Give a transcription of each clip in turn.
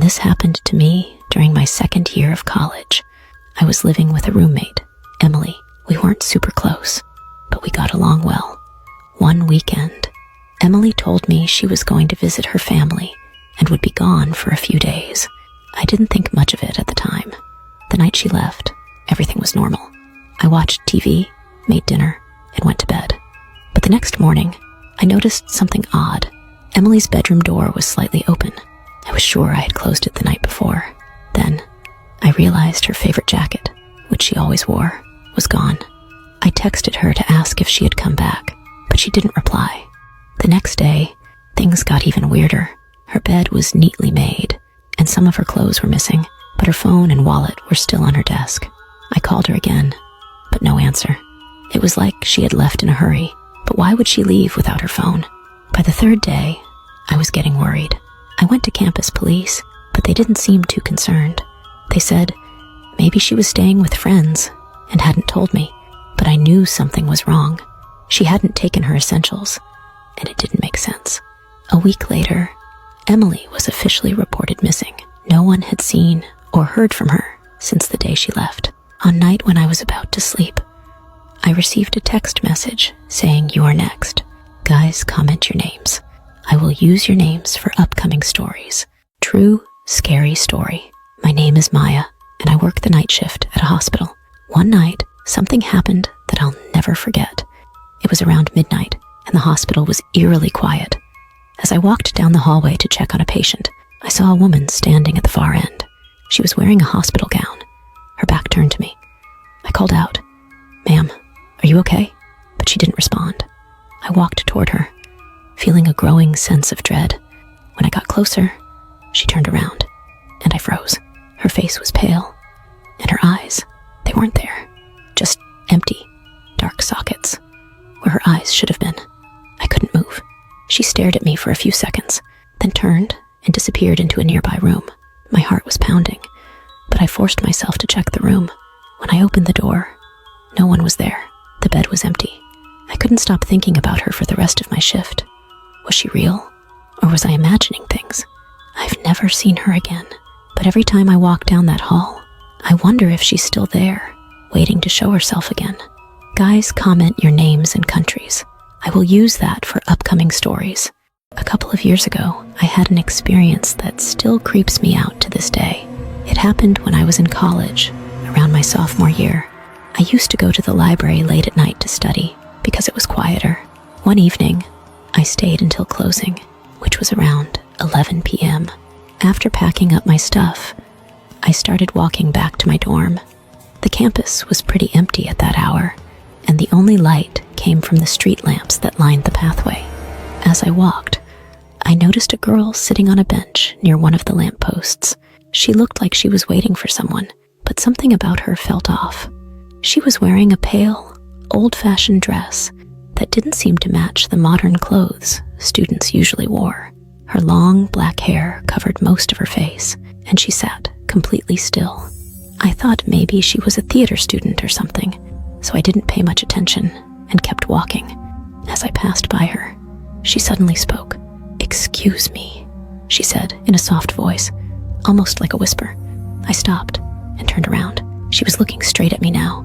this happened to me during my second year of college. I was living with a roommate, Emily. We weren't super close, but we got along well. One weekend, Emily told me she was going to visit her family and would be gone for a few days. I didn't think much of it at the time. The night she left, everything was normal. I watched TV, made dinner, and went to bed. But the next morning, I noticed something odd. Emily's bedroom door was slightly open. I was sure I had closed it the night before. Then, I realized her favorite jacket, which she always wore, was gone. I texted her to ask if she had come back, but she didn't reply. The next day, things got even weirder. Her bed was neatly made, and some of her clothes were missing, but her phone and wallet were still on her desk. I called her again, but no answer. It was like she had left in a hurry, but why would she leave without her phone? By the third day, I was getting worried. I went to campus police, but they didn't seem too concerned. They said maybe she was staying with friends and hadn't told me, but I knew something was wrong. She hadn't taken her essentials, and it didn't make sense. A week later, Emily was officially reported missing. No one had seen or heard from her since the day she left. On night when I was about to sleep, I received a text message saying, "You are next. Guys, comment your names. I will use your names for upcoming stories. True, scary story. My name is Maya, and I work the night shift at a hospital. One night, something happened that I'll never forget. It was around midnight, and the hospital was eerily quiet. As I walked down the hallway to check on a patient, I saw a woman standing at the far end. She was wearing a hospital gown, her back turned to me. I called out, "Ma'am, are you okay?" But she didn't respond. I walked toward her, feeling a growing sense of dread. When I got closer, she turned around, and I froze. Her face was pale, and her eyes, they weren't there, just empty, dark sockets, where her eyes should have been. I couldn't move. She stared at me for a few seconds, then turned and disappeared into a nearby room. My heart was pounding, but I forced myself to check the room. When I opened the door, no one was there. The bed was empty. I couldn't stop thinking about her for the rest of my shift. Was she real, or was I imagining things? I've never seen her again, but every time I walk down that hall, I wonder if she's still there, waiting to show herself again. Guys, comment your names and countries. I will use that for upcoming stories. A couple of years ago, I had an experience that still creeps me out to this day. It happened when I was in college, around my sophomore year. I used to go to the library late at night to study because it was quieter. One evening, I stayed until closing, which was around 11 p.m. After packing up my stuff, I started walking back to my dorm. The campus was pretty empty at that hour, and the only light came from the street lamps that lined the pathway. As I walked, I noticed a girl sitting on a bench near one of the lampposts. She looked like she was waiting for someone, but something about her felt off. She was wearing a pale, old-fashioned dress that didn't seem to match the modern clothes students usually wore. Her long black hair covered most of her face, and she sat completely still. I thought maybe she was a theater student or something, so I didn't pay much attention and kept walking. As I passed by her, she suddenly spoke. "Excuse me," she said in a soft voice, almost like a whisper. I stopped and turned around. She was looking straight at me now,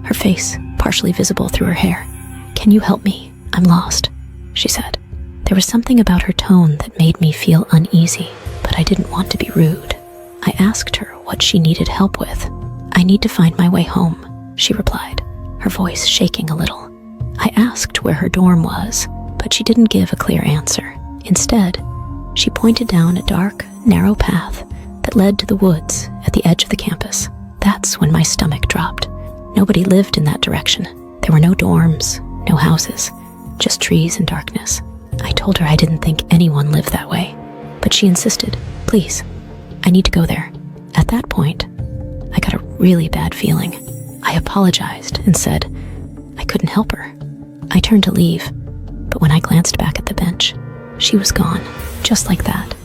her face partially visible through her hair. "Can you help me? I'm lost," she said. There was something about her tone that made me feel uneasy, but I didn't want to be rude. I asked her what she needed help with. "I need to find my way home," she replied, her voice shaking a little. I asked where her dorm was, but she didn't give a clear answer. Instead, she pointed down a dark, narrow path that led to the woods at the edge of the campus. That's when my stomach dropped. Nobody lived in that direction. There were no dorms, no houses, just trees and darkness. I told her I didn't think anyone lived that way, but she insisted, "Please, I need to go there." At that point, I got a really bad feeling. I apologized and said I couldn't help her. I turned to leave, but when I glanced back at the bench, she was gone, just like that,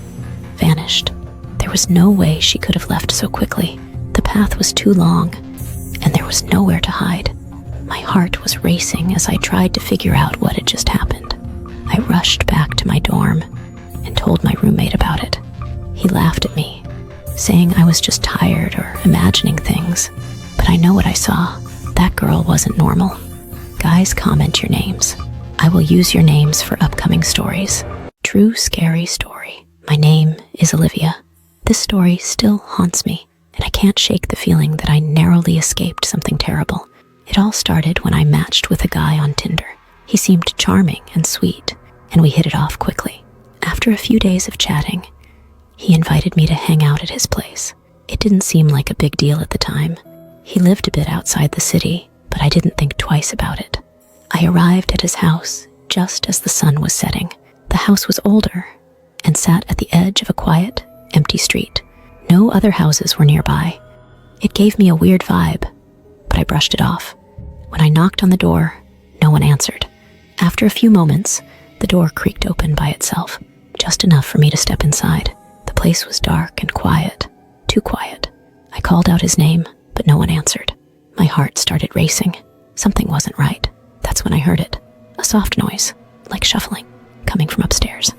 vanished. There was no way she could have left so quickly. The path was too long, and there was nowhere to hide. My heart was racing as I tried to figure out what had just happened. I rushed back to my dorm and told my roommate about it. He laughed at me saying I was just tired or imagining things. But I know what I saw. That girl wasn't normal. Guys, comment your names. I will use your names for upcoming stories. True scary story. My name is Olivia. This story still haunts me, and I can't shake the feeling that I narrowly escaped something terrible. It all started when I matched with a guy on Tinder. He seemed charming and sweet, and we hit it off quickly. After a few days of chatting, he invited me to hang out at his place. It didn't seem like a big deal at the time. He lived a bit outside the city, but I didn't think twice about it. I arrived at his house just as the sun was setting. The house was older and sat at the edge of a quiet, empty street. No other houses were nearby. It gave me a weird vibe, but I brushed it off. When I knocked on the door, no one answered. After a few moments, the door creaked open by itself, just enough for me to step inside. The place was dark and quiet, too quiet. I called out his name, but no one answered. My heart started racing. Something wasn't right. That's when I heard it, a soft noise, like shuffling, coming from upstairs.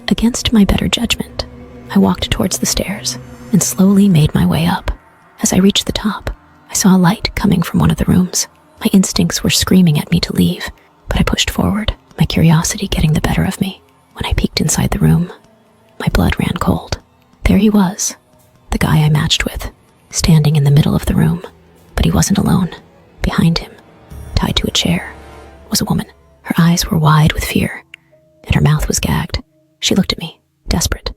Against my better judgment, I walked towards the stairs and slowly made my way up. As I reached the top, I saw a light coming from one of the rooms. My instincts were screaming at me to leave, but I pushed forward, my curiosity getting the better of me. When I peeked inside the room, my blood ran cold. There he was, the guy I matched with, standing in the middle of the room. But he wasn't alone. Behind him, tied to a chair, was a woman. Her eyes were wide with fear, and her mouth was gagged. She looked at me, desperate,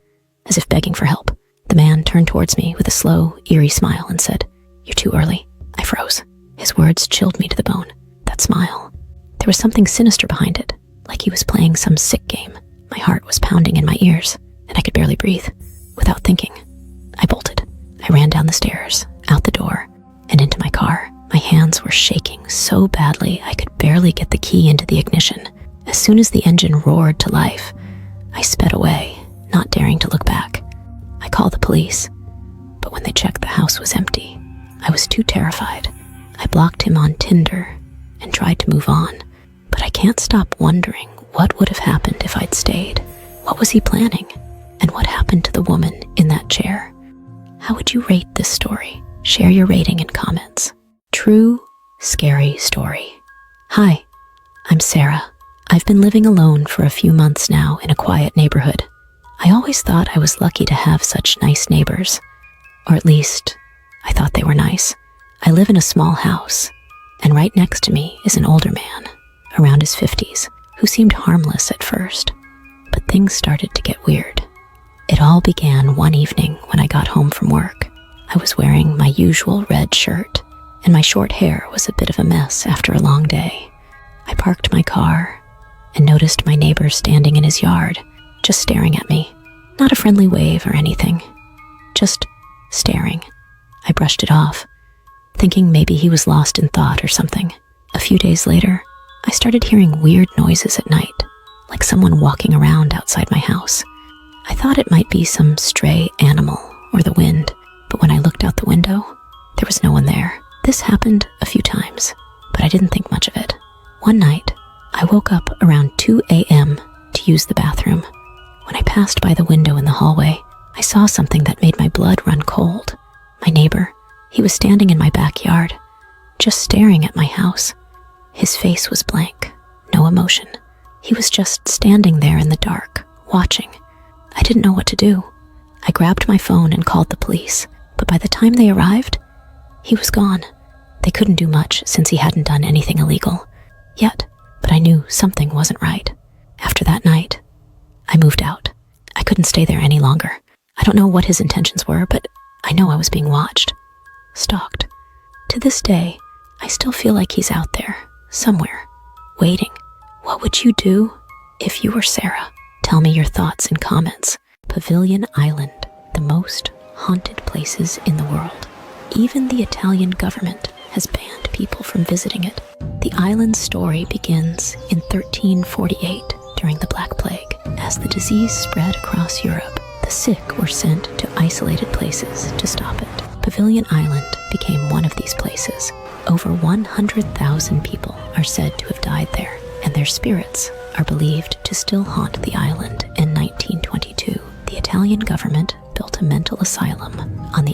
as if begging for help. The man turned towards me with a slow, eerie smile and said, "You're too early." I froze. His words chilled me to the bone. That smile, there was something sinister behind it, like he was playing some sick game. My heart was pounding in my ears, and I could barely breathe. Without thinking, I bolted. I ran down the stairs, out the door, and into my car. My hands were shaking so badly I could barely get the key into the ignition. As soon as the engine roared to life, I sped away, not daring to look back. I called the police, but when they checked, the house was empty. I was too terrified. I blocked him on Tinder and tried to move on, but I can't stop wondering what would have happened if I'd stayed. What was he planning? And what happened to the woman in that chair? How would you rate this story? Share your rating in comments. True, scary story. Hi, I'm Sarah. I've been living alone for a few months now in a quiet neighborhood. I always thought I was lucky to have such nice neighbors. Or at least, I thought they were nice. I live in a small house, and right next to me is an older man, around his 50s, who seemed harmless at first. But things started to get weird. It all began one evening when I got home from work. I was wearing my usual red shirt, and my short hair was a bit of a mess after a long day. I parked my car and noticed my neighbor standing in his yard, just staring at me. Not a friendly wave or anything, just staring. I brushed it off, thinking maybe he was lost in thought or something. A few days later, I started hearing weird noises at night, like someone walking around outside my house. I thought it might be some stray animal or the wind, but when I looked out the window, there was no one there. This happened a few times, but I didn't think much of it. One night, I woke up around 2 a.m. to use the bathroom. When I passed by the window in the hallway, I saw something that made my blood run cold. My neighbor, he was standing in my backyard, just staring at my house. His face was blank, no emotion. He was just standing there in the dark, watching. I didn't know what to do. I grabbed my phone and called the police, but by the time they arrived, he was gone. They couldn't do much since he hadn't done anything illegal yet, but I knew something wasn't right. After that night, I moved out. I couldn't stay there any longer. I don't know what his intentions were, but I know I was being watched, stalked. To this day, I still feel like he's out there, somewhere, waiting. What would you do if you were Sarah? Tell me your thoughts in comments. Pavilion Island, the most haunted places in the world. Even the Italian government has banned people from visiting it. The island's story begins in 1348 during the Black Plague. As the disease spread across Europe, the sick were sent to isolated places to stop it. Pavilion Island became one of these places. Over 100,000 people are said to have died there, and their spirits are believed to still haunt the island. In 1922, the Italian government built a mental asylum